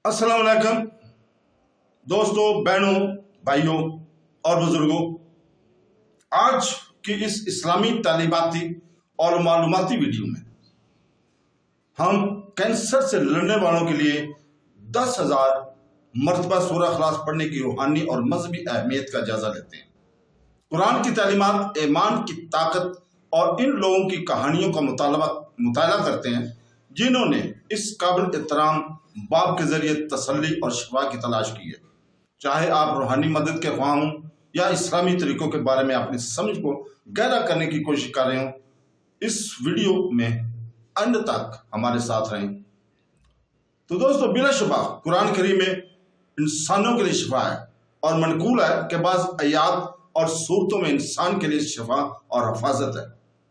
السلام علیکم دوستوں، بہنوں، بھائیوں اور بزرگوں، آج کی اس اسلامی تعلیماتی اور معلوماتی ویڈیو میں ہم کینسر سے لڑنے والوں کے لیے 10,000 مرتبہ سورہ اخلاص پڑھنے کی روحانی اور مذہبی اہمیت کا جائزہ لیتے ہیں۔ قرآن کی تعلیمات ایمان کی طاقت اور ان لوگوں کی کہانیوں کا مطالعہ کرتے ہیں جنہوں نے اس قابل احترام باب کے ذریعے تسلی اور شفا کی تلاش کی ہے۔ چاہے آپ روحانی مدد کے خواہاں ہوں یا اسلامی طریقوں کے بارے میں اپنی سمجھ کو گہرا کرنے کی کوشش کر رہے ہوں، اس ویڈیو میں اینڈ تک ہمارے ساتھ رہیں۔ تو دوستو، بلا شبہ قرآن کریم میں انسانوں کے لیے شفا ہے، اور منقول ہے کہ بعض آیات اور صورتوں میں انسان کے لیے شفا اور حفاظت ہے،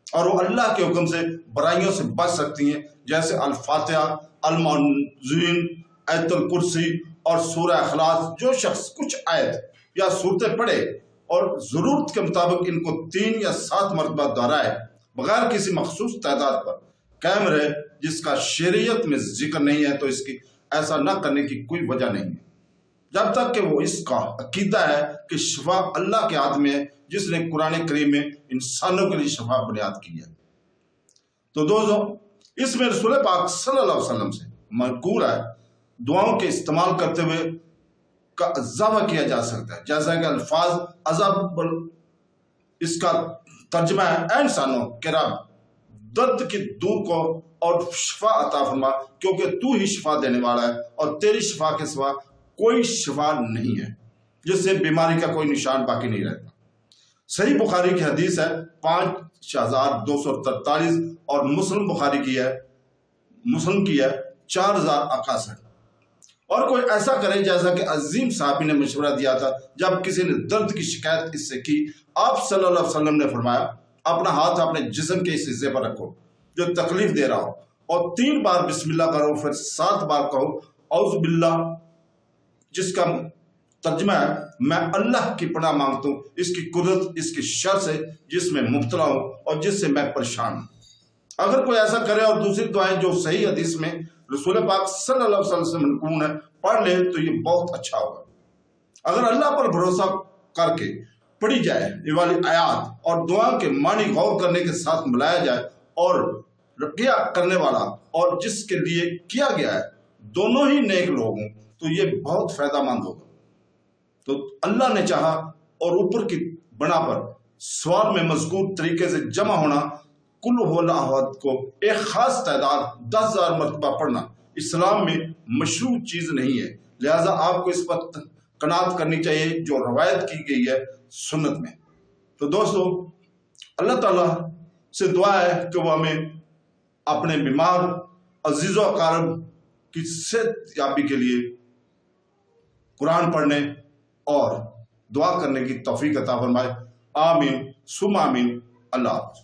اور وہ اللہ کے حکم سے برائیوں سے بچ سکتی ہیں، جیسے الفاتحہ، المعوذین، آیت الکرسی اور سورہ اخلاص۔ جو شخص کچھ آیت یا صورتیں پڑھے اور ضرورت کے مطابق ان کو 3 یا 7 مرتبہ دہرائے، بغیر کسی مخصوص تعداد پر قائم رہے جس کا شریعت میں ذکر نہیں ہے، تو اس کی ایسا نہ کرنے کی کوئی وجہ نہیں ہے، جب تک کہ وہ اس کا عقیدہ ہے کہ شفا اللہ کے ہاتھ میں ہے، جس نے قرآن کریم میں انسانوں کے لیے شفا بنیاد کی ہے۔ تو دوستو، اس میں رسول پاک صلی اللہ علیہ وسلم سے منقول ہے دعاؤں کے استعمال کرتے ہوئے کا اضافہ کیا جا سکتا ہے، جیسا کہ الفاظ عذاب اس کا ترجمہ ہے: اے انسانوں کے رب، درد کی دور کو اور شفا عطا فرما، کیونکہ تو ہی شفا دینے والا ہے، اور تیری شفا کے سوا کوئی شفا نہیں ہے، جس سے بیماری کا کوئی نشان باقی نہیں رہتا۔ صحیح بخاری کی حدیث ہے 5243، اور مسلم کی ہے 4061۔ اور کوئی ایسا کرے جیسا کہ عظیم صحابی نے مشورہ دیا تھا جب کسی نے درد کی شکایت اس سے کی۔ آپ صلی اللہ علیہ وسلم نے فرمایا: اپنا ہاتھ اپنے جسم کے اس حصے پر رکھو جو تکلیف دے رہا ہو، اور 3 بار بسم اللہ کرو، پھر 7 بار کہو اعوذ باللہ، جس کا ترجمہ ہے: میں اللہ کی پناہ مانگتا ہوں اس کی قدرت، اس کی شر سے جس میں مبتلا ہوں اور جس سے میں پریشان ہوں۔ اگر کوئی ایسا کرے اور دوسری دعائیں جو صحیح حدیث میں رسول پاک صلی اللہ علیہ وسلم سے منقول ہے پڑھ لے تو یہ بہت اچھا ہوگا۔ اگر اللہ پر بھروسہ کر کے پڑھی جائے یہ والی آیات اور دعا کے معنی غور کرنے کے ساتھ ملایا جائے، اور رقیہ کرنے والا اور جس کے لیے کیا گیا ہے دونوں ہی نیک لوگ ہوں، تو یہ بہت فائدہ مند ہوگا۔ تو اللہ نے چاہا اور اوپر کی بنا پر سوال میں مذکور طریقے سے جمع ہونا کل هو اللہ احد کو ایک خاص تعداد 10,000 مرتبہ پڑھنا اسلام میں مشروع چیز نہیں ہے، لہذا آپ کو اس پر قناعت کرنی چاہیے جو روایت کی گئی ہے سنت میں۔ تو دوستو، اللہ تعالیٰ سے دعا ہے کہ وہ ہمیں اپنے بیمار عزیز و اقارب کی صحت یابی کے لیے قرآن پڑھنے اور دعا کرنے کی توفیق عطا فرمائے۔ آمین ثم آمین۔ اللہ حافظ۔